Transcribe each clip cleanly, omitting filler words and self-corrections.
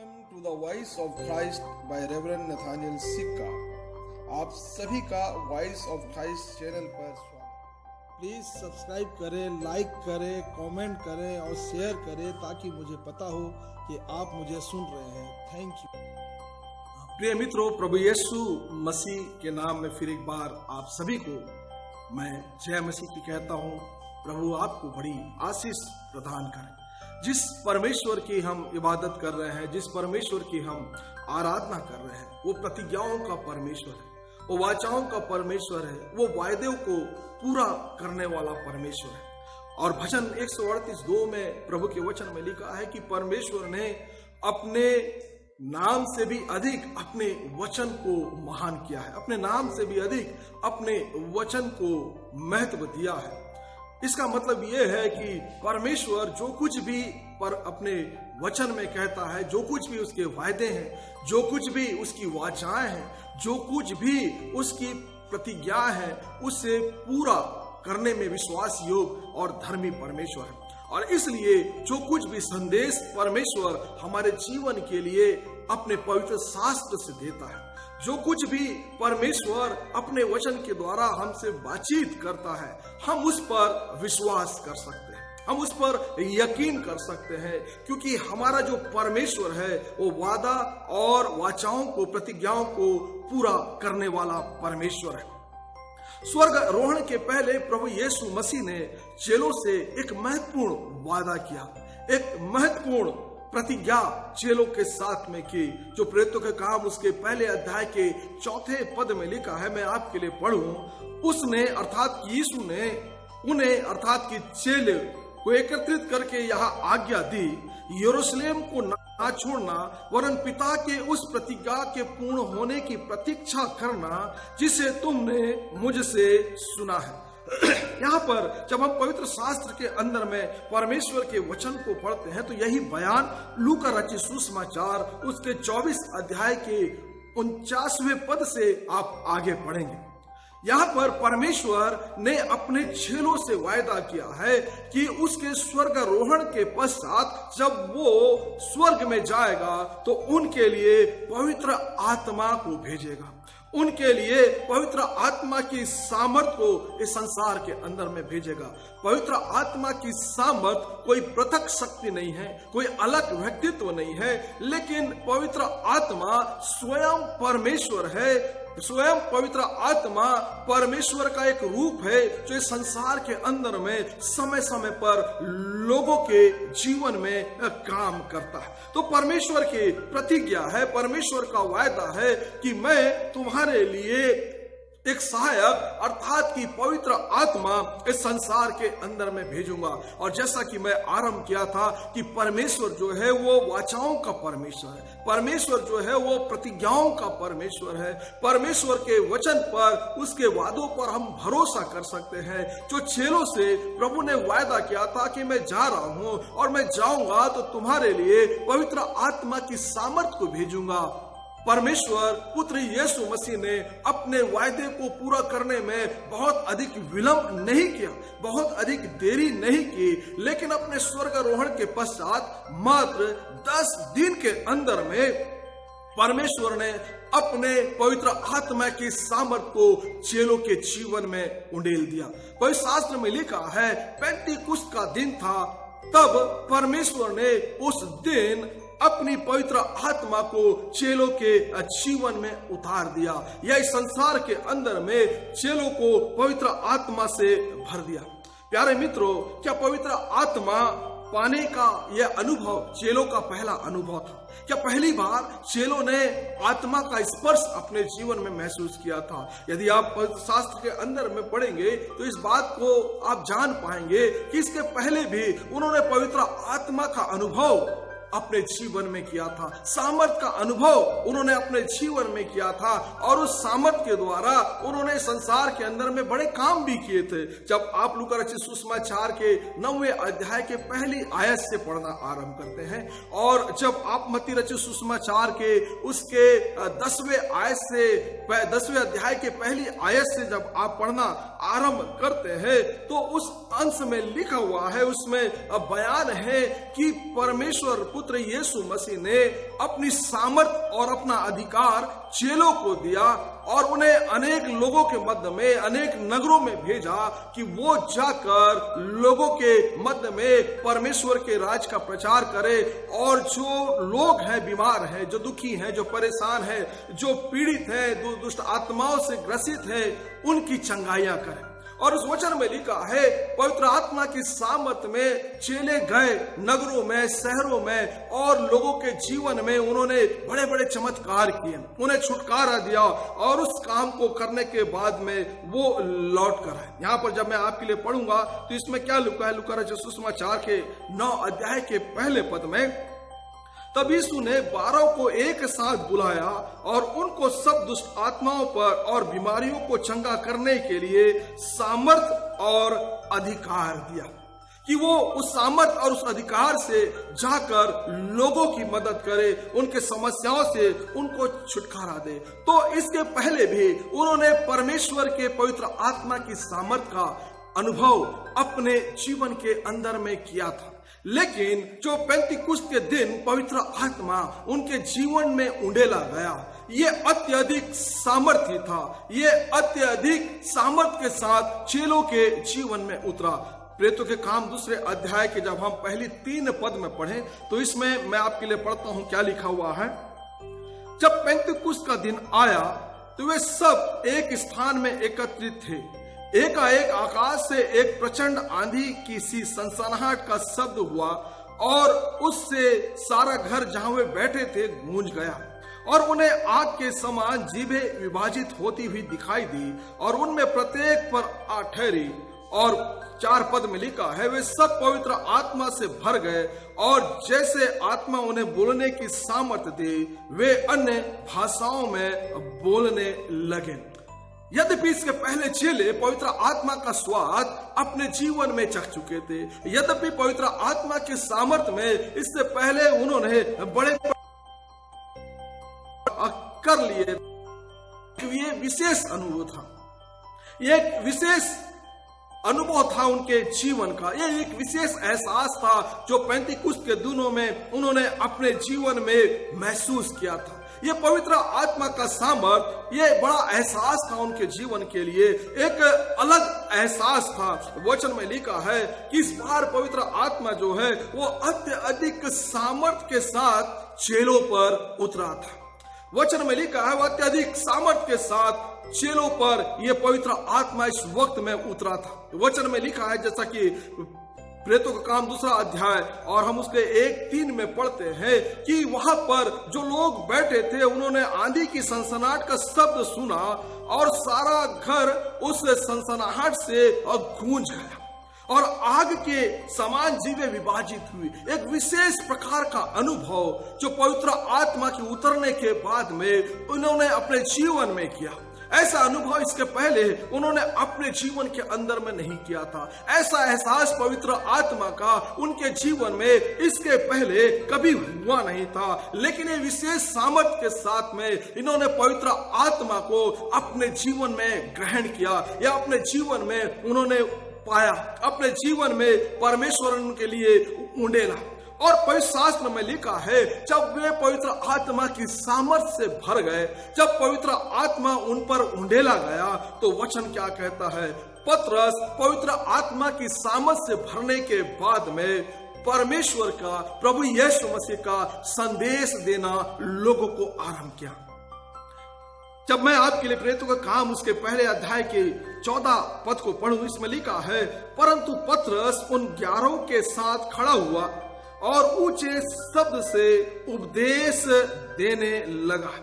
Welcome to the voice of Christ by Reverend Nathaniel Sikka. आप सभी का वॉइस ऑफ क्राइस्ट चैनल पर स्वागत। प्लीज सब्सक्राइब करें, लाइक करें, कमेंट करें और शेयर करें ताकि मुझे पता हो कि आप मुझे सुन रहे हैं। Thank you. प्रिय मित्रों, प्रभु यीशु मसीह के नाम में फिर एक बार आप सभी को मैं जय मसीह की कहता हूँ। प्रभु आपको बड़ी आशीष प्रदान करें। जिस परमेश्वर की हम इबादत कर रहे हैं, जिस परमेश्वर की हम आराधना कर रहे हैं, वो प्रतिज्ञाओं का परमेश्वर है, वो वाचाओं का परमेश्वर है, वो वायदों को पूरा करने वाला परमेश्वर है। और भजन 138:2 में प्रभु के वचन में लिखा है कि परमेश्वर ने अपने नाम से भी अधिक अपने वचन को महान किया है, अपने नाम से भी अधिक अपने वचन को महत्व दिया है। इसका मतलब यह है कि परमेश्वर जो कुछ भी पर अपने वचन में कहता है, जो कुछ भी उसके वायदे हैं, जो कुछ भी उसकी वाचाएं हैं, जो कुछ भी उसकी प्रतिज्ञा है, उसे पूरा करने में विश्वास योग और धर्मी परमेश्वर है। और इसलिए जो कुछ भी संदेश परमेश्वर हमारे जीवन के लिए अपने पवित्र शास्त्र से देता है, जो कुछ भी परमेश्वर अपने वचन के द्वारा हमसे बातचीत करता है, हम उस पर विश्वास कर सकते हैं, हम उस पर यकीन कर सकते हैं, क्योंकि हमारा जो परमेश्वर है वो वादा और वाचाओं को, प्रतिज्ञाओं को पूरा करने वाला परमेश्वर है। स्वर्ग आरोहण के पहले प्रभु यीशु मसीह ने चेलों से एक महत्वपूर्ण वादा किया, एक महत्वपूर्ण प्रतिज्ञा चेलों के साथ में की, जो प्रेरितों के काम उसके पहले अध्याय के 4 पद में लिखा है। मैं आपके लिए पढ़ूं। उसने अर्थात यीशु ने उन्हें अर्थात कि चेले को एकत्रित करके यहाँ आज्ञा दी, यरूशलेम को ना छोड़ना, वरन पिता के उस प्रतिज्ञा के पूर्ण होने की प्रतीक्षा करना जिसे तुमने मुझसे सुना है। यहाँ पर जब हम पवित्र शास्त्र के अंदर में परमेश्वर के वचन को पढ़ते हैं तो यही बयान लूका रचित सुसमाचार उसके 24 अध्याय के 49वें पद से आप आगे पढ़ेंगे। यहाँ पर परमेश्वर ने अपने चेलों से वायदा किया है कि उसके स्वर्गारोहण के पश्चात जब वो स्वर्ग में जाएगा तो उनके लिए पवित्र आत्मा को भेजेगा, उनके लिए पवित्र आत्मा की सामर्थ को इस संसार के अंदर में भेजेगा। पवित्र आत्मा की सामर्थ कोई पृथक शक्ति नहीं है, कोई अलग व्यक्तित्व नहीं है, लेकिन पवित्र आत्मा स्वयं परमेश्वर है। स्वयं पवित्र आत्मा परमेश्वर का एक रूप है जो इस संसार के अंदर में समय समय पर लोगों के जीवन में काम करता है। तो परमेश्वर की प्रतिज्ञा है, परमेश्वर का वायदा है कि मैं तुम्हारे लिए एक सहायक अर्थात की पवित्र आत्मा इस संसार के अंदर में भेजूंगा। और जैसा कि मैं आरंभ किया था कि परमेश्वर जो है वो वाचाओं का परमेश्वर है, परमेश्वर जो है वो प्रतिज्ञाओं का परमेश्वर है। परमेश्वर के वचन पर, उसके वादों पर हम भरोसा कर सकते हैं। जो चेलों से प्रभु ने वायदा किया था कि मैं जा रहा हूं और मैं जाऊंगा तो तुम्हारे लिए पवित्र आत्मा की सामर्थ को भेजूंगा। परमेश्वर पुत्र यीशु मसीह ने अपने वायदे को पूरा करने में बहुत अधिक विलंब नहीं किया, बहुत अधिक देरी नहीं की, लेकिन अपने स्वर्गारोहण के पश्चात मात्र 10 दिन के अंदर में परमेश्वर ने अपने पवित्र आत्मा की सामर्थ को चेलों के जीवन में उंडेल दिया। पवित्र शास्त्र में लिखा है पेंतीकुस्त का दिन था, तब परमेश्वर ने उस दिन अपनी पवित्र आत्मा को चेलों के जीवन में उतार दिया। यह इस संसार के अंदर में चेलों को पवित्र आत्मा से भर दिया। प्यारे मित्रों, क्या पवित्र आत्मा पाने का यह अनुभव चेलों का पहला अनुभव था? क्या पहली बार चेलों ने आत्मा का स्पर्श अपने जीवन में महसूस किया था? यदि आप शास्त्र के अंदर में पढ़ेंगे तो इस बात को आप जान पाएंगे कि इसके पहले भी उन्होंने पवित्र आत्मा का अनुभव अपने जीवन में किया था, सामर्थ का अनुभव उन्होंने अपने जीवन में किया था, और उस सामर्थ के द्वारा उन्होंने संसार के अंदर में बड़े काम भी किए थे। जब आप लूका रचित सुसमाचार के 9वें अध्याय के पहली आयत से पढ़ना आरंभ करते हैं, और जब आप मत्ती रचित सुसमाचार के उसके 10वें अध्याय के पहली आयत से जब आप पढ़ना आरंभ करते हैं तो उस अंश में लिखा हुआ है, उसमें बयान है कि परमेश्वर पुत्र यीशु मसीह ने अपनी सामर्थ और अपना अधिकार चेलों को दिया और उन्हें अनेक लोगों के मध्य में, अनेक नगरों में भेजा कि वो जाकर लोगों के मध्य में परमेश्वर के राज का प्रचार करे और जो लोग हैं, बीमार हैं, जो दुखी हैं, जो परेशान हैं, जो पीड़ित हैं, दुष्ट आत्माओं से ग्रसित हैं, उनकी चंगाइयां करें। और उस वचन में लिखा है, पवित्र आत्मा की सामर्थ में चेले गए नगरों में, शहरों में और लोगों के जीवन में उन्होंने बड़े बड़े चमत्कार किए, उन्हें छुटकारा दिया और उस काम को करने के बाद में वो लौट कर आए। यहाँ पर जब मैं आपके लिए पढ़ूंगा तो इसमें क्या लिखा है, लूका रचित सुसमाचार के 9 अध्याय के पहले पद में, तब यीशु ने 12 को एक साथ बुलाया और उनको सब दुष्ट आत्माओं पर और बीमारियों को चंगा करने के लिए सामर्थ और अधिकार दिया कि वो उस सामर्थ और उस अधिकार से जाकर लोगों की मदद करे, उनके समस्याओं से उनको छुटकारा दे। तो इसके पहले भी उन्होंने परमेश्वर के पवित्र आत्मा की सामर्थ का अनुभव अपने जीवन के अंदर में किया था। लेकिन जो पेंतीकुस्त के दिन पवित्र आत्मा उनके जीवन में उंडेला गया, ये अत्यधिक सामर्थ्य था, ये अत्यधिक सामर्थ्य के साथ चेलों के जीवन में उतरा। प्रेरितों के काम 2 अध्याय के जब हम पहली 3 पद में पढ़ें तो इसमें मैं आपके लिए पढ़ता हूं क्या लिखा हुआ है। जब पेंतीकुस्त का दिन आया तो वे सब एक स्थान में एकत्रित थे। एकाएक आकाश से एक प्रचंड आंधी की सी सनसनाहट का शब्द हुआ और उससे सारा घर जहां वे बैठे थे गूंज गया और उन्हें आग के समान जीभें विभाजित होती हुई दिखाई दी और उनमें प्रत्येक पर आ ठहरी। और 4 पद में लिखा है, वे सब पवित्र आत्मा से भर गए और जैसे आत्मा उन्हें बोलने की सामर्थ्य दी, वे अन्य भाषाओं में बोलने लगे। यद्यपि इसके पहले चेले पवित्र आत्मा का स्वाद अपने जीवन में चख चुके थे, यद्यपि पवित्र आत्मा के सामर्थ्य में इससे पहले उन्होंने बड़े कर लिए, ये विशेष अनुभव था, ये एक विशेष अनुभव था उनके जीवन का, ये एक विशेष एहसास था जो पेंतीकुस्त के दिनों में उन्होंने अपने जीवन में महसूस किया था। ये पवित्र आत्मा का सामर्थ, ये बड़ा एहसास था उनके जीवन के लिए, एक अलग एहसास था। वचन में लिखा है कि इस बार पवित्र आत्मा जो है वो अत्यधिक सामर्थ के साथ चेलों पर उतरा था। वचन में लिखा है वो अत्यधिक सामर्थ के साथ चेलों पर यह पवित्र आत्मा इस वक्त में उतरा था। वचन में लिखा है, जैसा कि प्रेरितों का काम 2 अध्याय और हम उसके 1-3 में पढ़ते हैं कि वहां पर जो लोग बैठे थे उन्होंने आंधी की सनसनाहट का शब्द सुना और सारा घर उस सनसनाहट से गूंज गया और आग के समान जीवें विभाजित हुई। एक विशेष प्रकार का अनुभव जो पवित्र आत्मा के उतरने के बाद में उन्होंने अपने जीवन में किया। ऐसा अनुभव इसके पहले उन्होंने अपने जीवन के अंदर में नहीं किया था। ऐसा एहसास पवित्र आत्मा का उनके जीवन में इसके पहले कभी हुआ नहीं था। लेकिन ये विशेष सामर्थ्य के साथ में इन्होंने पवित्र आत्मा को अपने जीवन में ग्रहण किया या अपने जीवन में उन्होंने पाया, अपने जीवन में परमेश्वर उनके लिए उंडेला। और पवित्र शास्त्र में लिखा है, जब वे पवित्र आत्मा की सामर्थ्य से भर गए, जब पवित्र आत्मा उन पर उंडेला गया, तो वचन क्या कहता है, पतरस पवित्र आत्मा की सामर्थ्य से भरने के बाद में परमेश्वर का, प्रभु यीशु मसीह का संदेश देना लोगों को आरंभ किया। जब मैं आपके लिए प्रेरितों का काम उसके पहले अध्याय के 14 पद को पढ़ूं, इसमें लिखा है, परंतु पतरस उन 11 के साथ खड़ा हुआ और ऊंचे शब्द से उपदेश देने लगा।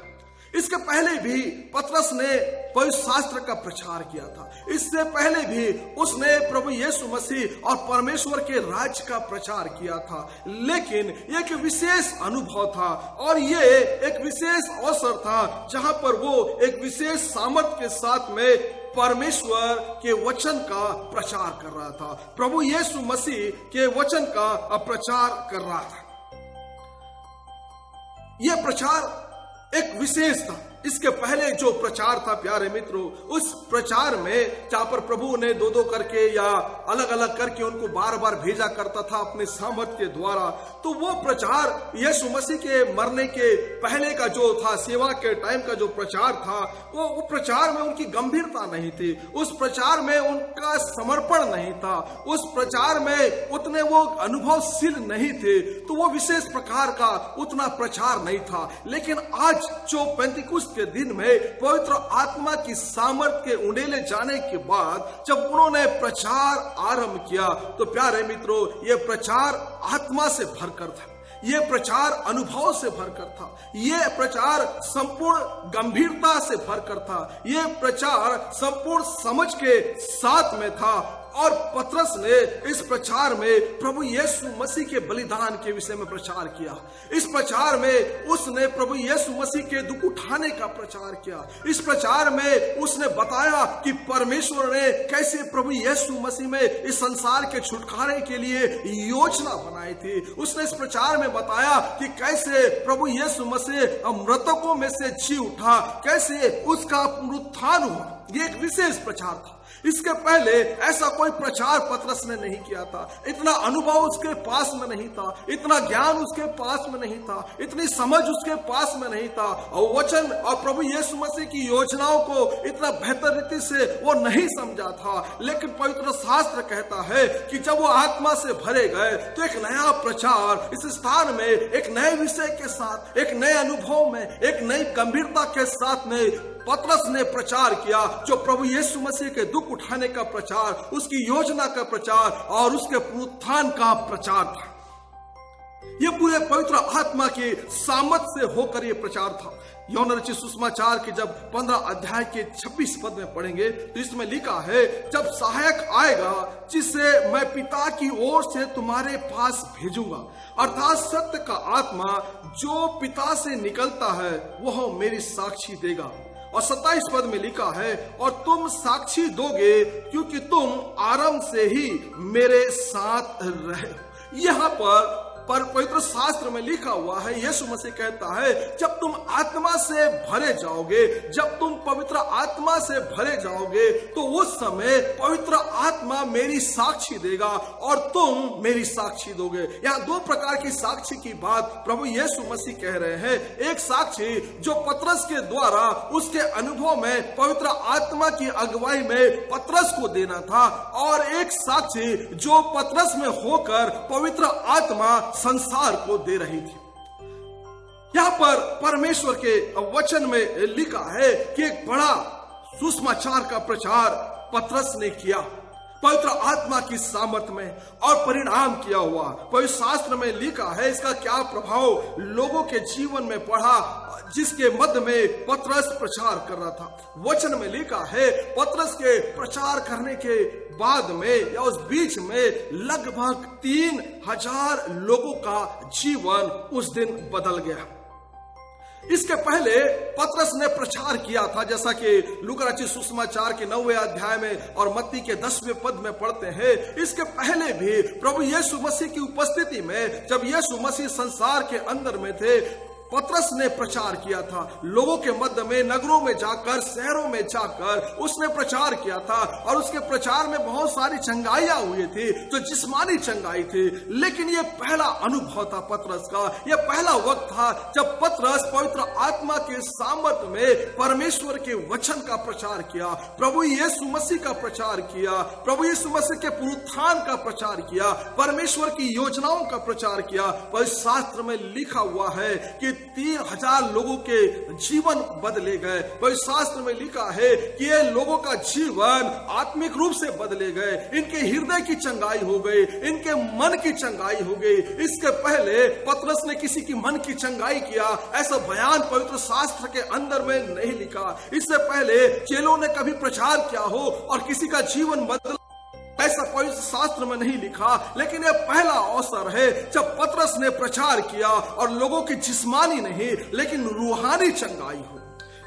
इसके पहले भी पतरस ने पवित्र शास्त्र का प्रचार किया था। इससे पहले भी उसने प्रभु यीशु मसीह और परमेश्वर के राज्य का प्रचार किया था। लेकिन एक विशेष अनुभव था और ये एक विशेष अवसर था जहां पर वो एक विशेष सामर्थ्य के साथ में परमेश्वर के वचन का प्रचार कर रहा था, प्रभु यीशु मसीह के वचन का प्रचार कर रहा था। यह प्रचार एक विशेष था, इसके पहले जो प्रचार था प्यारे मित्रों, उस प्रचार में जहां पर प्रभु ने दो दो करके या अलग अलग करके उनको बार बार भेजा करता था अपने सामर्थ्य के द्वारा, तो वो प्रचार यीशु मसीह के मरने के पहले का जो था, सेवा के टाइम का जो प्रचार था, वो प्रचार में उनकी गंभीरता नहीं थी, उस प्रचार में उनका समर्पण नहीं था, उस प्रचार में उतने वो अनुभवशील नहीं थे, तो वो विशेष प्रकार का उतना प्रचार नहीं था। लेकिन आज जो पेंतिकुस्त के दिन में पवित्र आत्मा की सामर्थ के उंडेले जाने के बाद जब उन्होंने प्रचार आरंभ किया, तो प्यारे मित्रों, ये प्रचार आत्मा से भरकर था, ये प्रचार अनुभव से भरकर था, ये प्रचार संपूर्ण गंभीरता से भरकर था, ये प्रचार संपूर्ण समझ के साथ में था। और पतरस ने इस प्रचार में प्रभु यीशु मसीह के बलिदान के विषय में प्रचार किया। इस प्रचार में उसने प्रभु यीशु मसीह के दुख उठाने का प्रचार किया। इस प्रचार में उसने बताया कि परमेश्वर ने कैसे प्रभु यीशु मसीह में इस संसार के छुटकारे के लिए योजना बनाई थी। उसने इस प्रचार में बताया कि कैसे प्रभु यीशु मसीह मृतकों में से जी उठा, कैसे उसका पुनरुत्थान हुआ। ये एक विशेष प्रचार था। इसके पहले ऐसा कोई प्रचार पतरस ने नहीं किया था। इतना अनुभव उसके पास में नहीं था, इतना ज्ञान उसके पास में नहीं था, इतनी समझ उसके पास में नहीं था, और वचन और प्रभु यीशु मसीह की योजनाओं को इतना बेहतर रीति से वो नहीं समझा था। लेकिन पवित्र शास्त्र कहता है कि जब वो आत्मा से भरे गए तो एक नया प्रचार इस स्थान में एक नए विषय के साथ, एक नए अनुभव में, एक नई गंभीरता के साथ में पतरस ने प्रचार किया, जो प्रभु यीशु मसीह के दुख उठाने का प्रचार, उसकी योजना का प्रचार और उसके पुनरुत्थान का प्रचार था। यह पूरे पवित्र आत्मा के सामर्थ्य से होकर यह प्रचार था। यूहन्ना रचित सुसमाचार के जब 15 अध्याय के 26 पद में पढ़ेंगे तो इसमें लिखा है, जब सहायक आएगा जिसे मैं पिता की ओर से तुम्हारे पास भेजूंगा, अर्थात सत्य का आत्मा जो पिता से निकलता है वह मेरी साक्षी देगा। और 27 पद में लिखा है, और तुम साक्षी दोगे क्योंकि तुम आरंभ से ही मेरे साथ रहे। यहाँ पर पवित्र शास्त्र में लिखा हुआ है, यीशु मसीह कहता है, जब तुम आत्मा से भरे जाओगे, जब तुम पवित्र आत्मा से भरे जाओगे तो उस समय पवित्र आत्मा मेरी साक्षी देगा और तुम मेरी साक्षी दोगे। यहाँ दो प्रकार की साक्षी की बात प्रभु यीशु मसीह कह रहे हैं। एक साक्षी जो पतरस के द्वारा उसके अनुभव में पवित्र आत्मा की अगुवाई में पतरस को देना था, और एक साक्षी जो पतरस में होकर पवित्र आत्मा संसार को दे रही थी। यहां पर परमेश्वर के वचन में लिखा है कि एक बड़ा सुसमाचार का प्रचार पतरस ने किया पवित्र आत्मा की सामर्थ्य में, और परिणाम किया हुआ पवित्र शास्त्र में लिखा है इसका क्या प्रभाव लोगों के जीवन में पड़ा, जिसके मध्य में पतरस प्रचार कर रहा था। वचन में लिखा है, पतरस के प्रचार करने के बाद में या उस बीच में लगभग 3000 लोगों का जीवन उस दिन बदल गया। इसके पहले पतरस ने प्रचार किया था, जैसा कि लूका रचित सुसमाचार के 9वें अध्याय में और मत्ती के 10वें पद में पढ़ते हैं। इसके पहले भी प्रभु यीशु मसीह की उपस्थिति में, जब यीशु मसीह संसार के अंदर में थे, पतरस ने प्रचार किया था। लोगों के मध्य में, नगरों में जाकर, शहरों में जाकर उसने प्रचार किया था, और उसके प्रचार में बहुत सारी चंगाइयां हुई थी, जो जिस्मानी चंगाई थी। लेकिन यह पहला अनुभव था पतरस का, यह पहला वक्त था जब पतरस पवित्र आत्मा के सामर्थ्य में परमेश्वर के वचन का प्रचार किया, प्रभु यीशु मसीह का प्रचार किया, प्रभु यीशु मसीह के पुनरुत्थान का प्रचार किया, परमेश्वर की योजनाओं का प्रचार किया। पवित्र शास्त्र में लिखा हुआ है कि 3000 लोगों के जीवन बदले गए। पवित्र शास्त्र में लिखा है कि ये लोगों का जीवन आत्मिक रूप से बदले गए, इनके हृदय की चंगाई हो गई, इनके मन की चंगाई हो गई। इसके पहले पतरस ने किसी की मन की चंगाई किया, ऐसा बयान पवित्र शास्त्र के अंदर में नहीं लिखा। इससे पहले चेलों ने कभी प्रचार किया हो और किसी का जीवन बदला, ऐसा पवित्र शास्त्र में नहीं लिखा। लेकिन यह पहला अवसर है जब पतरस ने प्रचार किया और लोगों की जिस्मानी नहीं लेकिन रूहानी चंगाई हो।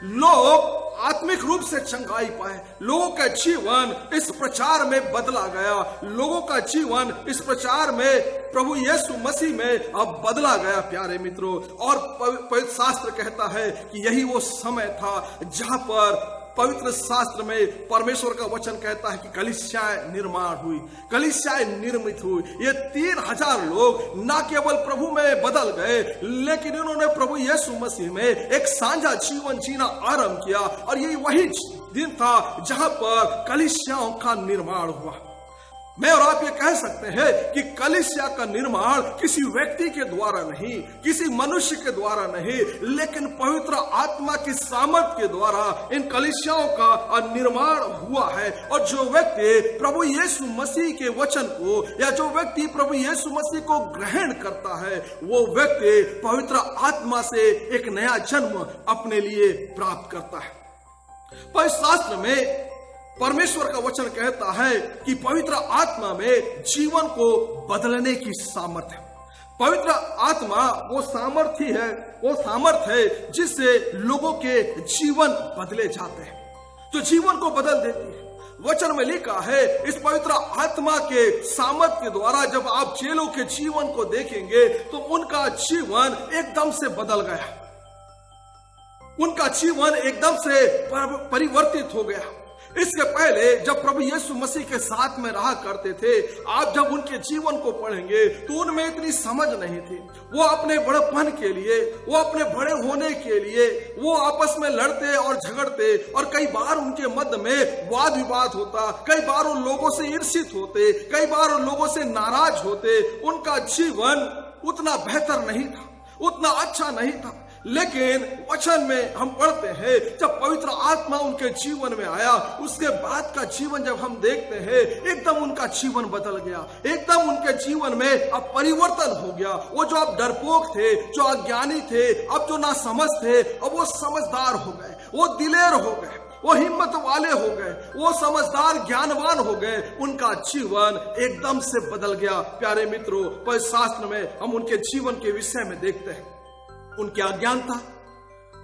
लोग आत्मिक रूप से चंगाई पाए, लोगों का जीवन इस प्रचार में बदला गया, लोगों का जीवन इस प्रचार में प्रभु यीशु मसीह में अब बदला गया प्यारे मित्रों। और पवित्र शास्त्र कहता है कि यही वो समय था जहां पर पवित्र शास्त्र में परमेश्वर का वचन कहता है कि कलीसियाएं निर्माण हुई, कलीसियाएं निर्मित हुई। ये 3000 लोग न केवल प्रभु में बदल गए, लेकिन इन्होंने प्रभु यीशु मसीह में एक साझा जीवन जीना आरंभ किया। और यही वही दिन था जहां पर कलीसियाओं का निर्माण हुआ। मैं और आप ये कह सकते हैं कि कलीसिया का निर्माण किसी व्यक्ति के द्वारा नहीं, किसी मनुष्य के द्वारा नहीं, लेकिन पवित्र आत्मा की सामर्थ के द्वारा इन कलीसियाओं का निर्माण हुआ है। और जो व्यक्ति प्रभु यीशु मसीह के वचन को या जो व्यक्ति प्रभु यीशु मसीह को ग्रहण करता है, वो व्यक्ति पवित्र आत्मा से एक नया जन्म अपने लिए प्राप्त करता है। पवित्र शास्त्र में परमेश्वर का वचन कहता है कि पवित्र आत्मा में जीवन को बदलने की सामर्थ है। पवित्र आत्मा वो सामर्थ्य है, वो सामर्थ है जिससे लोगों के जीवन बदले जाते हैं, जो जीवन को बदल देती है। वचन में लिखा है इस पवित्र आत्मा के सामर्थ के द्वारा जब आप चेलों के जीवन को देखेंगे तो उनका जीवन एकदम से बदल गया, उनका जीवन एकदम से परिवर्तित हो गया। इसके पहले जब प्रभु यीशु मसीह के साथ में रहा करते थे, आप जब उनके जीवन को पढ़ेंगे तो उनमें इतनी समझ नहीं थी। वो अपने बड़ेपन के लिए, वो अपने बड़े होने के लिए वो आपस में लड़ते और झगड़ते, और कई बार उनके मध्य में वाद विवाद होता, कई बार उन लोगों से ईर्षित होते, कई बार उन लोगों से नाराज होते। उनका जीवन उतना बेहतर नहीं था, उतना अच्छा नहीं था। लेकिन वचन में हम पढ़ते हैं जब पवित्र आत्मा उनके जीवन में आया, उसके बाद का जीवन जब हम देखते हैं एकदम उनका जीवन बदल गया, एकदम उनके जीवन में अब परिवर्तन हो गया। वो जो अब डरपोक थे, जो अज्ञानी थे, अब जो ना समझ थे, अब वो समझदार हो गए, वो दिलेर हो गए, वो हिम्मत वाले हो गए, वो समझदार ज्ञानवान हो गए। उनका जीवन एकदम से बदल गया। प्यारे मित्रों, पवित्र शास्त्र में हम उनके जीवन के विषय में देखते हैं उनकी अज्ञानता,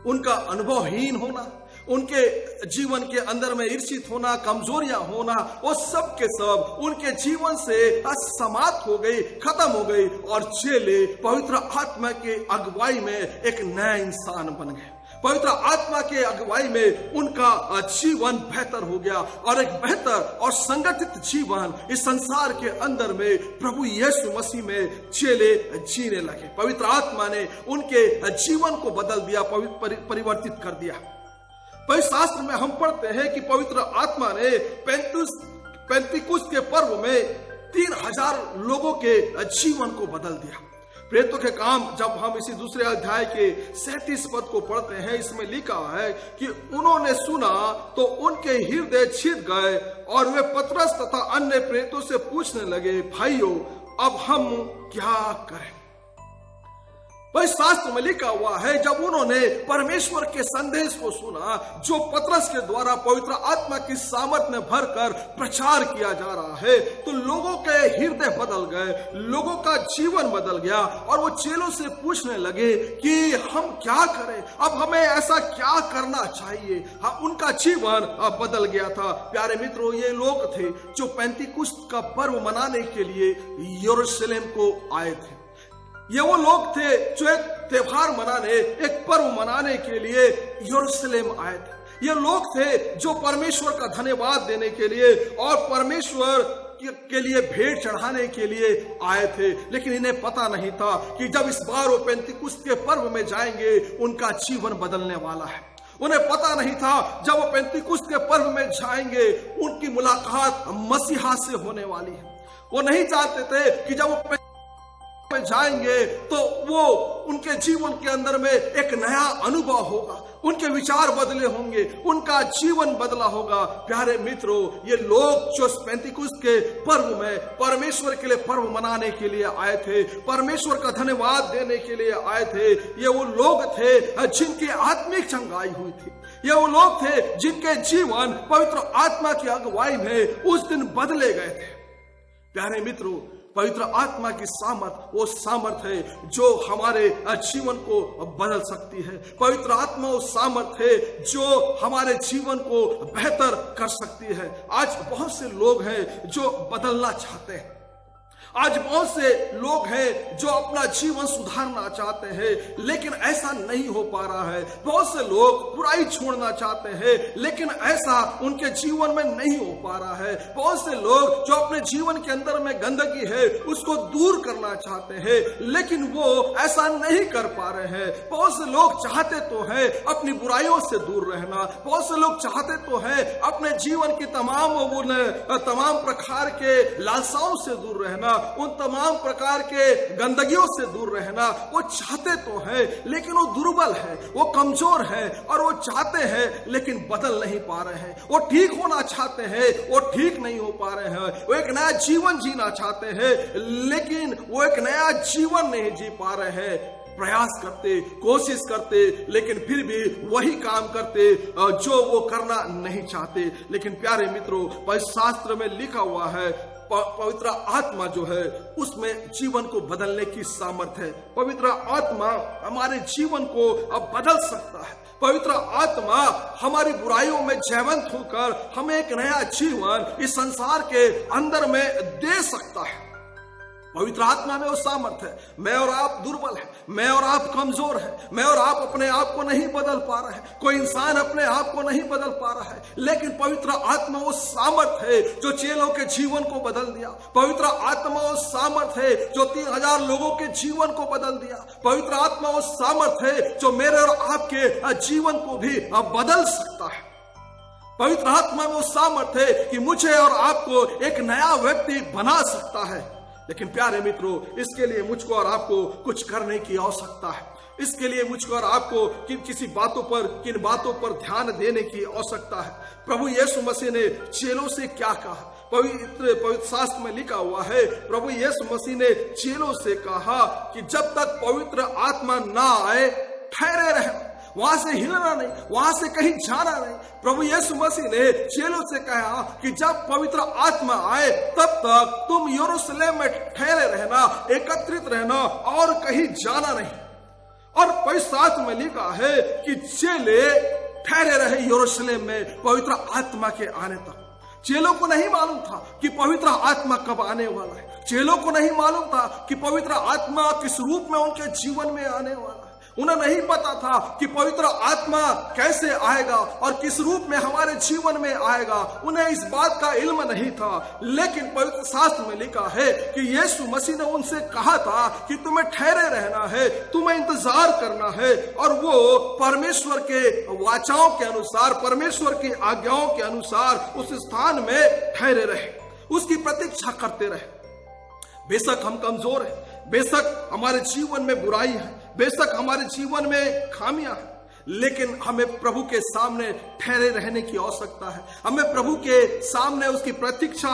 उनका अनुभवहीन होना, उनके जीवन के अंदर में ईर्षित होना, कमजोरियां होना, वो सब के सब उनके जीवन से समाप्त हो गई, खत्म हो गई। और चेले पवित्र आत्मा के अगुवाई में एक नया इंसान बन गए। पवित्र आत्मा के अगुवाई में उनका जीवन बेहतर हो गया और एक बेहतर और संगठित जीवन इस संसार के अंदर में प्रभु यीशु मसीह में चेले जीने लगे। पवित्र आत्मा ने उनके जीवन को बदल दिया, परिवर्तित कर दिया। पवित्र शास्त्र में हम पढ़ते हैं कि पवित्र आत्मा ने पेंतिकुस्त के पर्व में 3000 लोगों के जीवन को बदल दिया। प्रेरितों के काम जब हम इसी दूसरे अध्याय के 37 पद को पढ़ते हैं, इसमें लिखा है कि उन्होंने सुना तो उनके हृदय छिद गए और वे पतरस तथा अन्य प्रेरितों से पूछने लगे, भाइयों अब हम क्या करें? पवित्र शास्त्र में लिखा हुआ है जब उन्होंने परमेश्वर के संदेश को सुना जो पतरस के द्वारा पवित्र आत्मा की सामर्थ में भरकर प्रचार किया जा रहा है, तो लोगों के हृदय बदल गए, लोगों का जीवन बदल गया और वो चेलों से पूछने लगे कि हम क्या करें, अब हमें ऐसा क्या करना चाहिए। हाँ, उनका जीवन बदल गया था। प्यारे मित्रों, ये लोग थे जो पेंतिकुस्त का पर्व मनाने के लिए यरूशलेम को आए थे। ये वो लोग थे जो एक त्योहार मनाने, एक पर्व मनाने के लिए यरूशलेम आए थे। ये लोग थे जो परमेश्वर का धन्यवाद देने के लिए और परमेश्वर के लिए भेंट चढ़ाने के लिए आए थे। लेकिन इन्हें पता नहीं था कि जब इस बार वो पेंतिकुस्त के पर्व में जाएंगे उनका जीवन बदलने वाला है। उन्हें पता नहीं था जब वो पेंतिकुस्त के पर्व में जाएंगे उनकी मुलाकात मसीहा से होने वाली है। वो नहीं जानते थे कि जब वो में जाएंगे तो वो उनके जीवन के अंदर में एक नया अनुभव होगा, उनके विचार बदले होंगे, उनका जीवन बदला होगा। प्यारे मित्रों, ये लोग जो पेंतिकुस्त के पर्व में परमेश्वर के लिए पर्व मनाने के लिए आए थे, परमेश्वर का धन्यवाद देने के लिए आए थे, ये वो लोग थे जिनकी आत्मिक चंगाई हुई थी। ये वो लोग थे जिनके जीवन पवित्र आत्मा की अगुवाई में उस दिन बदले गए थे। प्यारे मित्रों, पवित्र आत्मा की सामर्थ वो सामर्थ है जो हमारे जीवन को बदल सकती है। पवित्र आत्मा वो सामर्थ है जो हमारे जीवन को बेहतर कर सकती है। आज बहुत से लोग हैं जो बदलना चाहते हैं, आज बहुत से लोग हैं जो अपना जीवन सुधारना चाहते हैं, लेकिन ऐसा नहीं हो पा रहा है। बहुत से लोग बुराई छोड़ना चाहते हैं, लेकिन ऐसा उनके जीवन में नहीं हो पा रहा है। बहुत से लोग जो अपने जीवन के अंदर में गंदगी है उसको दूर करना चाहते हैं, लेकिन वो ऐसा नहीं कर पा रहे हैं। बहुत से लोग चाहते तो हैं अपनी बुराइयों से दूर रहना, बहुत से लोग चाहते तो हैं अपने जीवन की तमाम प्रकार के लालसाओं से दूर रहना, उन तमाम प्रकार के गंदगियों से दूर रहना। वो चाहते तो है, लेकिन वो दुर्बल है, वो कमजोर है, और वो चाहते हैं लेकिन बदल नहीं पा रहे हैं। वो ठीक होना चाहते हैं, वो ठीक नहीं हो पा रहे हैं। वो एक नया जीवन जीना चाहते हैं, लेकिन वो एक नया जीवन नहीं जी पा रहे हैं। प्रयास करते, कोशिश करते, लेकिन फिर भी वही काम करते जो वो करना नहीं चाहते। लेकिन प्यारे मित्रों, पवित्र शास्त्र में लिखा हुआ है पवित्र आत्मा जो है उसमें जीवन को बदलने की सामर्थ्य है। पवित्र आत्मा हमारे जीवन को अब बदल सकता है। पवित्र आत्मा हमारी बुराइयों में जयवंत होकर हमें एक नया जीवन इस संसार के अंदर में दे सकता है। पवित्र आत्मा में वो सामर्थ है। मैं और आप दुर्बल है, मैं और आप कमजोर है, मैं और आप अपने आप को नहीं बदल पा रहे हैं, कोई इंसान अपने आप को नहीं बदल पा रहा है, लेकिन पवित्र आत्मा वो सामर्थ है जो चेलों के जीवन को बदल दिया। पवित्र आत्मा वो सामर्थ है जो 3000 लोगों के जीवन को बदल दिया। पवित्र आत्मा वो सामर्थ है जो मेरे और आपके जीवन को भी बदल सकता है। पवित्र आत्मा में वो सामर्थ है कि मुझे और आपको एक नया व्यक्ति बना सकता है। लेकिन प्यारे मित्रों, इसके लिए मुझको और आपको कुछ करने की आवश्यकता है। इसके लिए मुझको और आपको किन बातों पर ध्यान देने की आवश्यकता है। प्रभु यीशु मसीह ने चेलों से क्या कहा? पवित्र शास्त्र में लिखा हुआ है, प्रभु यीशु मसीह ने चेलों से कहा कि जब तक पवित्र आत्मा ना आए ठहरे रहे, वहां से हिलना नहीं, वहां से कहीं जाना नहीं। प्रभु यीशु मसीह ने चेलों से कहा कि जब पवित्र आत्मा आए तब तक तुम यरूशलेम में ठहरे रहना, एकत्रित रहना और कहीं जाना नहीं। और पवित्र शास्त्र में लिखा है कि चेले ठहरे रहे यरूशलेम में पवित्र आत्मा के आने तक। चेलों को नहीं मालूम था कि पवित्र आत्मा कब आने वाला है। चेलों को नहीं मालूम था कि पवित्र आत्मा किस रूप में उनके जीवन में आने वाला है। उन्हें नहीं पता था कि पवित्र आत्मा कैसे आएगा और किस रूप में हमारे जीवन में आएगा। उन्हें इस बात का इल्म नहीं था। लेकिन पवित्र शास्त्र में लिखा है कि यीशु मसीह ने उनसे कहा था कि तुम्हें ठहरे रहना है, तुम्हें इंतजार करना है, और वो परमेश्वर के वाचाओं के अनुसार, परमेश्वर की आज्ञाओं के अनुसार उस स्थान में ठहरे रहे, उसकी प्रतीक्षा करते रहे। बेशक हम कमजोर हैं, बेशक हमारे जीवन में बुराई है, बेशक हमारे जीवन में खामियां हैं, लेकिन हमें प्रभु के सामने ठहरे रहने की आवश्यकता है। हमें प्रभु के सामने उसकी प्रतीक्षा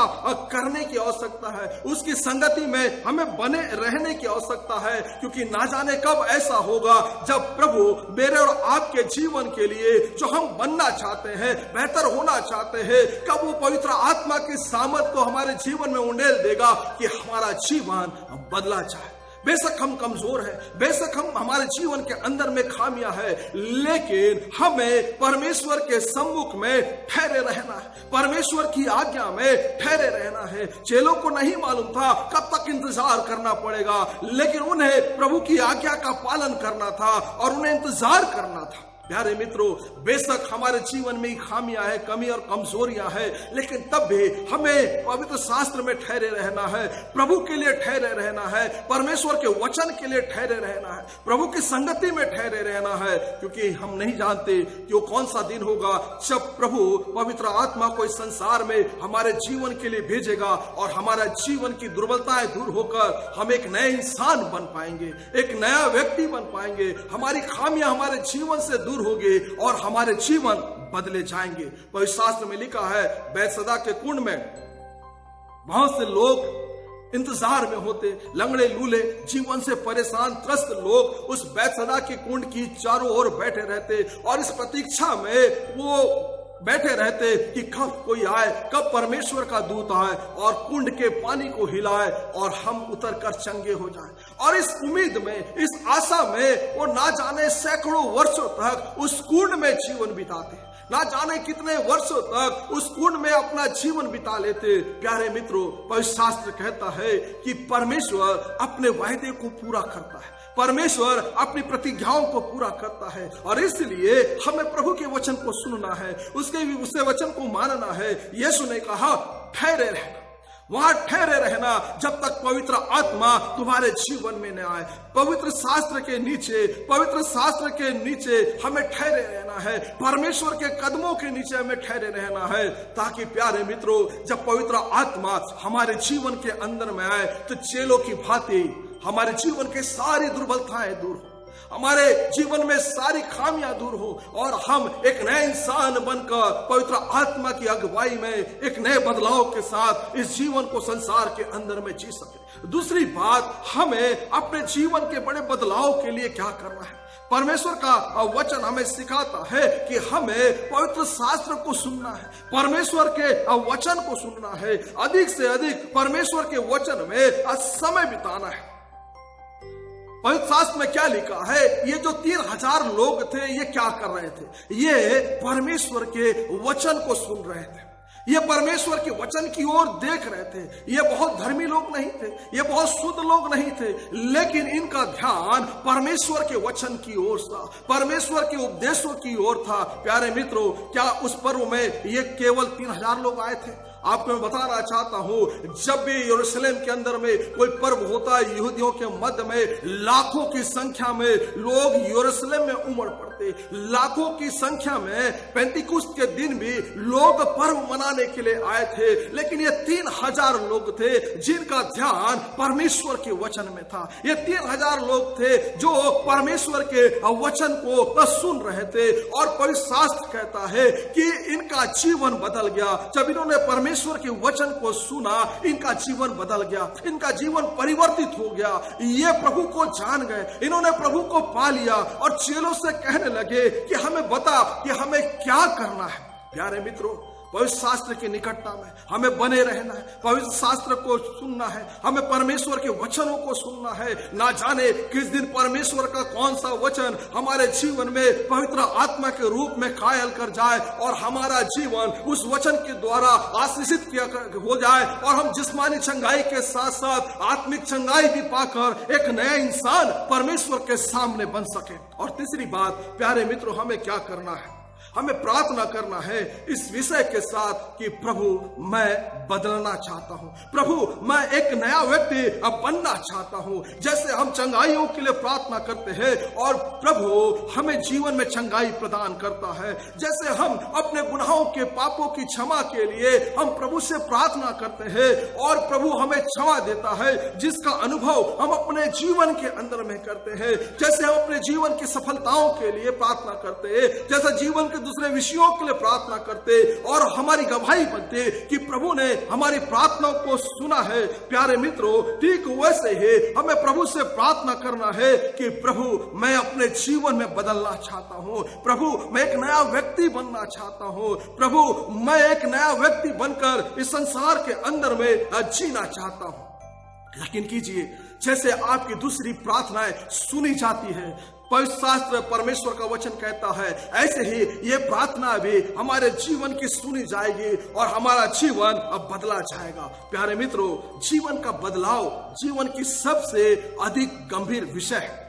करने की आवश्यकता है। उसकी संगति में हमें बने रहने की आवश्यकता है, क्योंकि ना जाने कब ऐसा होगा जब प्रभु मेरे और आपके जीवन के लिए जो हम बनना चाहते हैं, बेहतर होना चाहते हैं, कब वो पवित्र आत्मा की सामर्थ को हमारे जीवन में उंडेल देगा कि हमारा जीवन बदला जाए। बेशक हम कमजोर हैं, बेशक हमारे जीवन के अंदर में खामियां हैं, लेकिन हमें परमेश्वर के सम्मुख में ठहरे रहना है, परमेश्वर की आज्ञा में ठहरे रहना है। चेलों को नहीं मालूम था कब तक इंतजार करना पड़ेगा, लेकिन उन्हें प्रभु की आज्ञा का पालन करना था और उन्हें इंतजार करना था। प्यारे मित्रों, बेशक हमारे जीवन में खामियां है, कमी और कमजोरियां हैं, लेकिन तब भी हमें पवित्र शास्त्र में ठहरे रहना है, प्रभु के लिए ठहरे रहना है, परमेश्वर के वचन के लिए ठहरे रहना है, प्रभु की संगति में ठहरे रहना है, क्योंकि हम नहीं जानते कि वो कौन सा दिन होगा जब प्रभु पवित्र आत्मा को इस संसार में हमारे जीवन के लिए भेजेगा और हमारा जीवन की दुर्बलताएं दूर होकर हम एक नए इंसान बन पाएंगे, एक नया व्यक्ति बन पाएंगे। हमारी खामियां हमारे जीवन से दूर होगी और हमारे जीवन बदले जाएंगे। पवित्र शास्त्र में लिखा है, बैतसैदा के कुंड में बहुत से लोग इंतजार में होते, लंगड़े लूले जीवन से परेशान त्रस्त लोग उस बैतसैदा के कुंड की चारों ओर बैठे रहते और इस प्रतीक्षा में वो बैठे रहते कि कब कोई आए, कब परमेश्वर का दूत आए और कुंड के पानी को हिलाए और हम उतर कर चंगे हो जाएं। और इस उम्मीद में, इस आशा में वो ना जाने सैकड़ों वर्षों तक उस कुंड में जीवन बिताते, ना जाने कितने वर्षों तक उस कुंड में अपना जीवन बिता लेते। प्यारे मित्रों, पवित्र शास्त्र कहता है कि परमेश्वर अपने वायदे को पूरा करता है, परमेश्वर अपनी प्रतिज्ञाओं को पूरा करता है। और इसलिए हमें प्रभु के वचन को सुनना है, उसके वचन को मानना है। यीशु ने कहा, ठहरे रहना, वहां ठहरे रहना जब तक पवित्र आत्मा तुम्हारे जीवन में न आए। पवित्र शास्त्र के नीचे हमें ठहरे रहना है, परमेश्वर के कदमों के नीचे हमें ठहरे रहना है, ताकि प्यारे मित्रों, जब पवित्र आत्मा हमारे जीवन के अंदर में आए तो चेलों की भांति हमारे जीवन के सारी दुर्बलताएं दूर हो, हमारे जीवन में सारी खामियां दूर हो और हम एक नए इंसान बनकर पवित्र आत्मा की अगुवाई में एक नए बदलाव के साथ इस जीवन को संसार के अंदर में जी सके। दूसरी बात, हमें अपने जीवन के बड़े बदलाव के लिए क्या करना है? परमेश्वर का वचन हमें सिखाता है कि हमें पवित्र शास्त्र को सुनना है, परमेश्वर के वचन को सुनना है, अधिक से अधिक परमेश्वर के वचन में समय बिताना है। पवित्र शास्त्र में क्या लिखा है? ये जो 3000 लोग थे, ये क्या कर रहे थे? ये परमेश्वर के वचन को सुन रहे थे, ये परमेश्वर के वचन की ओर देख रहे थे। ये बहुत धर्मी लोग नहीं थे, ये बहुत शुद्ध लोग नहीं थे, लेकिन इनका ध्यान परमेश्वर के वचन की ओर था, परमेश्वर के उपदेशों की ओर था। प्यारे मित्रों, क्या उस पर्व में ये केवल 3000 लोग आए थे? आपको मैं बताना चाहता हूं, जब भी यरूशलेम के अंदर में कोई पर्व होता है, यहूदियों के मध्य में लाखों की संख्या में लोग यरूशलेम में उमड़ पड़ते, लाखों की संख्या में पेंतिकुस्त के दिन भी लोग पर्व मनाने के लिए आए थे। लेकिन ये 3000 लोग थे जिनका ध्यान परमेश्वर के वचन में था। ये 3000 लोग थे जो परमेश्वर के वचन को सुन रहे थे। और पवित्र शास्त्र कहता है कि इनका जीवन बदल गया। जब इन्होंने परमेश्वर के वचन को सुना, इनका जीवन बदल गया, इनका जीवन परिवर्तित हो गया। ये प्रभु को जान गए, इन्होंने प्रभु को पा लिया और चेलों से कहने लगे कि हमें बता कि हमें क्या करना है। प्यारे मित्रों, पवित्र शास्त्र की निकटता में हमें बने रहना है, पवित्र शास्त्र को सुनना है, हमें परमेश्वर के वचनों को सुनना है। ना जाने किस दिन परमेश्वर का कौन सा वचन हमारे जीवन में पवित्र आत्मा के रूप में कायल कर जाए और हमारा जीवन उस वचन के द्वारा आशीषित हो जाए और हम जिस्मानी चंगाई के साथ साथ आत्मिक चंगाई भी पाकर एक नया इंसान परमेश्वर के सामने बन सके। और तीसरी बात, प्यारे मित्रों, हमें क्या करना है? हमें प्रार्थना करना है इस विषय के साथ कि प्रभु, मैं बदलना चाहता हूं, प्रभु मैं एक नया व्यक्ति अब बनना चाहता हूं। जैसे हम चंगाइयों के लिए प्रार्थना करते हैं और प्रभु हमें जीवन में चंगाई प्रदान करता है, जैसे हम अपने गुनाहों के पापों की क्षमा के लिए हम प्रभु से प्रार्थना करते हैं और प्रभु हमें क्षमा देता है, जिसका अनुभव हम अपने जीवन के अंदर में करते हैं। जैसे हम अपने जीवन की सफलताओं के लिए प्रार्थना करते हैं, जैसे जीवन के दूसरे विषयों के लिए प्रार्थना करते और हमारी गवाही बनते कि प्रभु ने हमारी प्रार्थनाओं को सुना है। प्यारे मित्रों, ठीक वैसे ही हमें प्रभु से प्रार्थना करना है कि प्रभु मैं अपने जीवन में बदलना चाहता हूं, प्रभु मैं एक नया व्यक्ति बनना चाहता हूं, प्रभु मैं एक नया व्यक्ति बनकर इस संसार के अंदर में जीना चाहता हूं। यकीन कीजिए, जैसे आपकी दूसरी प्रार्थनाएं सुनी जाती है, पवित्र शास्त्र परमेश्वर का वचन कहता है, ऐसे ही ये प्रार्थना भी हमारे जीवन की सुनी जाएगी और हमारा जीवन अब बदला जाएगा। प्यारे मित्रों, जीवन का बदलाव जीवन की सबसे अधिक गंभीर विषय है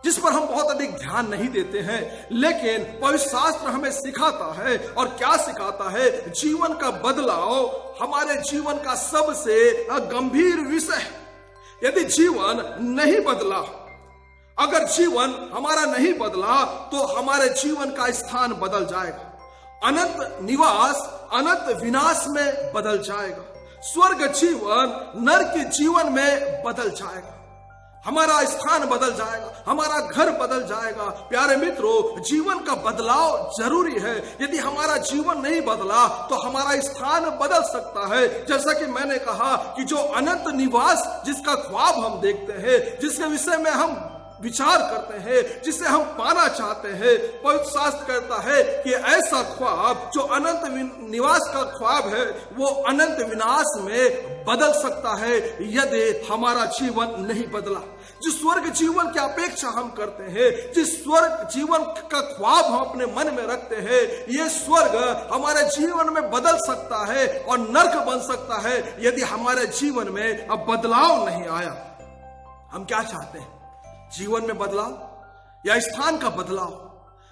जिस पर हम बहुत अधिक ध्यान नहीं देते हैं, लेकिन पवित्र शास्त्र हमें सिखाता है। और क्या सिखाता है? जीवन का बदलाव हमारे जीवन का सबसे गंभीर विषय है। यदि जीवन नहीं बदला, अगर जीवन हमारा नहीं बदला, तो हमारे जीवन का स्थान बदल जाएगा, अनंत निवास अनंत विनाश में बदल जाएगा, स्वर्ग जीवन नरक जीवन में बदल जाएगा, हमारा स्थान बदल जाएगा, हमारा घर बदल जाएगा। प्यारे मित्रों, जीवन का बदलाव जरूरी है। यदि हमारा जीवन नहीं बदला तो हमारा स्थान बदल सकता है। जैसा कि मैंने कहा कि जो अनंत निवास जिसका ख्वाब हम देखते हैं, जिसके विषय में हम विचार करते हैं, जिसे हम पाना चाहते हैं, पवित्र शास्त्र कहता है कि ऐसा ख्वाब जो अनंत निवास का ख्वाब है वो अनंत विनाश में बदल सकता है यदि हमारा जीवन नहीं बदला। जिस स्वर्ग जीवन की अपेक्षा हम करते हैं, जिस स्वर्ग जीवन का ख्वाब हम अपने मन में रखते हैं, ये स्वर्ग हमारे जीवन में बदल सकता है और नर्क बन सकता है यदि हमारे जीवन में अब बदलाव नहीं आया। हम क्या चाहते हैं? जीवन में बदलाव या स्थान का बदलाव,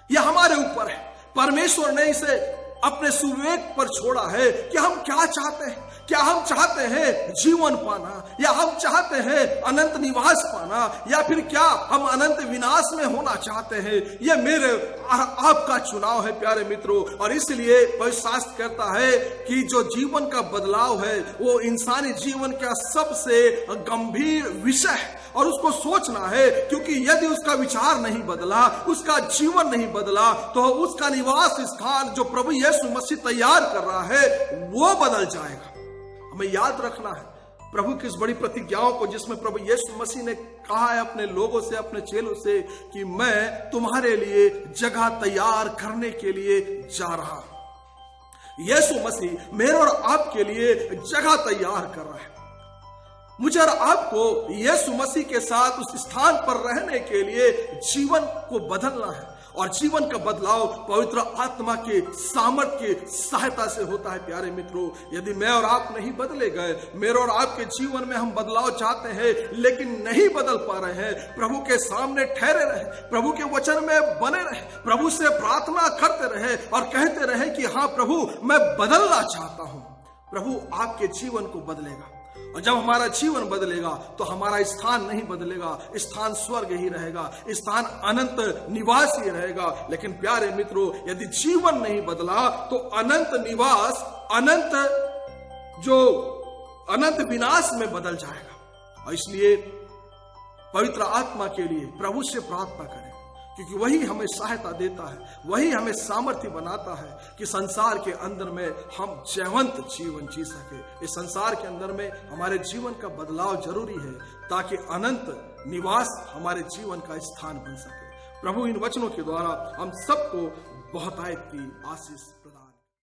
यह हमारे ऊपर है। परमेश्वर ने इसे अपने सुविवेक पर छोड़ा है कि हम क्या चाहते हैं। क्या हम चाहते हैं जीवन पाना, या हम चाहते हैं अनंत निवास पाना, या फिर क्या हम अनंत विनाश में होना चाहते हैं? यह मेरे आपका चुनाव है प्यारे मित्रों। और इसलिए पवित्र शास्त्र कहता है कि जो जीवन का बदलाव है वो इंसानी जीवन का सबसे गंभीर विषय है और उसको सोचना है, क्योंकि यदि उसका विचार नहीं बदला, उसका जीवन नहीं बदला, तो उसका निवास स्थान जो प्रभु यीशु मसीह तैयार कर रहा है वो बदल जाएगा। हमें याद रखना है प्रभु की इस बड़ी प्रतिज्ञाओं को, जिसमें प्रभु यीशु मसीह ने कहा है अपने लोगों से, अपने चेलों से कि मैं तुम्हारे लिए जगह तैयार करने के लिए जा रहा। यीशु मसीह मेरे और आपके लिए जगह तैयार कर रहा है। मुझे और आपको यीशु मसीह के साथ उस स्थान पर रहने के लिए जीवन को बदलना है, और जीवन का बदलाव पवित्र आत्मा के सामर्थ्य की सहायता से होता है। प्यारे मित्रों, यदि मैं और आप नहीं बदले गए, मेरे और आपके जीवन में हम बदलाव चाहते हैं लेकिन नहीं बदल पा रहे हैं, प्रभु के सामने ठहरे रहे, प्रभु के वचन में बने रहे, प्रभु से प्रार्थना करते रहे और कहते रहे कि हाँ प्रभु मैं बदलना चाहता हूं, प्रभु आपके जीवन को बदलेगा। और जब हमारा जीवन बदलेगा तो हमारा स्थान नहीं बदलेगा, स्थान स्वर्ग ही रहेगा, स्थान अनंत निवास ही रहेगा। लेकिन प्यारे मित्रों, यदि जीवन नहीं बदला तो अनंत निवास, अनंत विनाश में बदल जाएगा। और इसलिए पवित्र आत्मा के लिए प्रभु से प्रार्थना करें, क्योंकि वही हमें सहायता देता है, वही हमें सामर्थ्य बनाता है कि संसार के अंदर में हम जयवंत जीवन जी सके। इस संसार के अंदर में हमारे जीवन का बदलाव जरूरी है ताकि अनंत निवास हमारे जीवन का स्थान बन सके। प्रभु इन वचनों के द्वारा हम सबको बहुतायत की आशीष